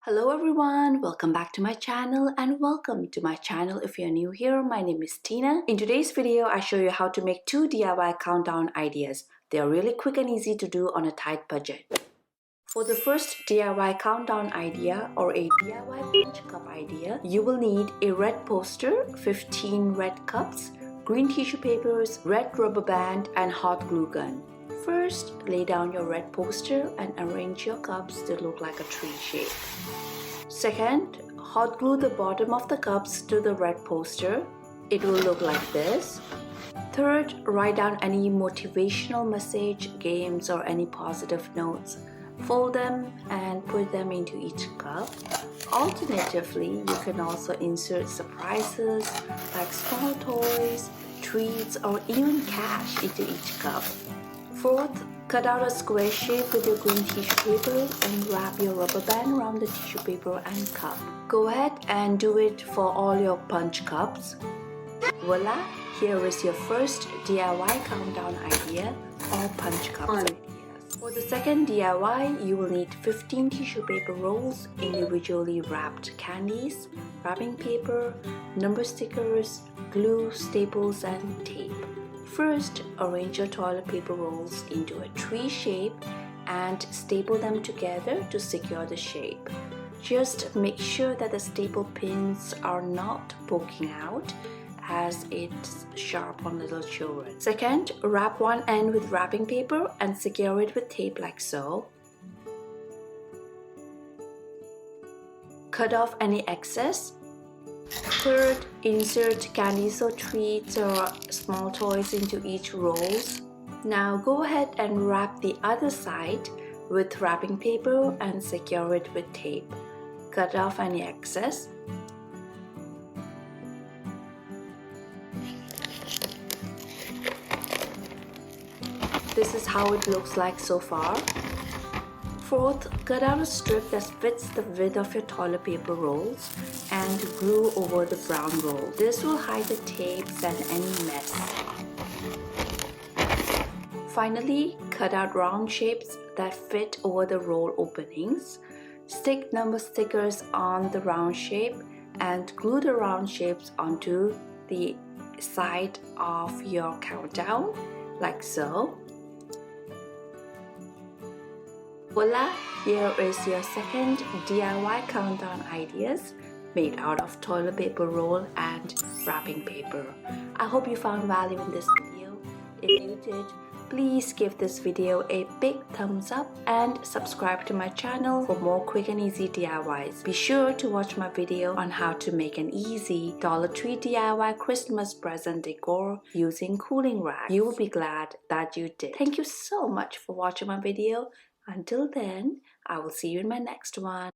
Hello everyone, welcome back to my channel and welcome to my channel if you're new here. My name is Tina. In today's video, I show you how to make 2 DIY countdown ideas. They are really quick and easy to do on a tight budget. For the first DIY countdown idea or a DIY punch cup idea, you will need a red poster, 15 red cups, green tissue papers, red rubber band and hot glue gun. First, lay down your red poster and arrange your cups to look like a tree shape. Second, hot glue the bottom of the cups to the red poster. It will look like this. Third, write down any motivational message, games or any positive notes. Fold them and put them into each cup. Alternatively, you can also insert surprises like small toys, treats or even cash into each cup. Fourth, cut out a square shape with your green tissue paper and wrap your rubber band around the tissue paper and cup. Go ahead and do it for all your punch cups. Voila! Here is your first DIY countdown idea or punch cup ideas. For the second DIY, you will need 15 tissue paper rolls, individually wrapped candies, wrapping paper, number stickers, glue, staples and tape. First, arrange your toilet paper rolls into a tree shape and staple them together to secure the shape. Just make sure that the staple pins are not poking out as it's sharp on little children. Second, wrap one end with wrapping paper and secure it with tape like so. Cut off any excess. Third, insert candies or treats or small toys into each rolls. Now go ahead and wrap the other side with wrapping paper and secure it with tape. Cut off any excess. This is how it looks like so far. Fourth, cut out a strip that fits the width of your toilet paper rolls and glue over the brown roll. This will hide the tapes and any mess. Finally, cut out round shapes that fit over the roll openings. Stick number stickers on the round shape and glue the round shapes onto the side of your countdown like so. Voila! Here is your second DIY countdown ideas made out of toilet paper roll and wrapping paper. I hope you found value in this video. If you did, please give this video a big thumbs up and subscribe to my channel for more quick and easy DIYs. Be sure to watch my video on how to make an easy Dollar Tree DIY Christmas present decor using cooling rags. You will be glad that you did. Thank you so much for watching my video. Until then, I will see you in my next one.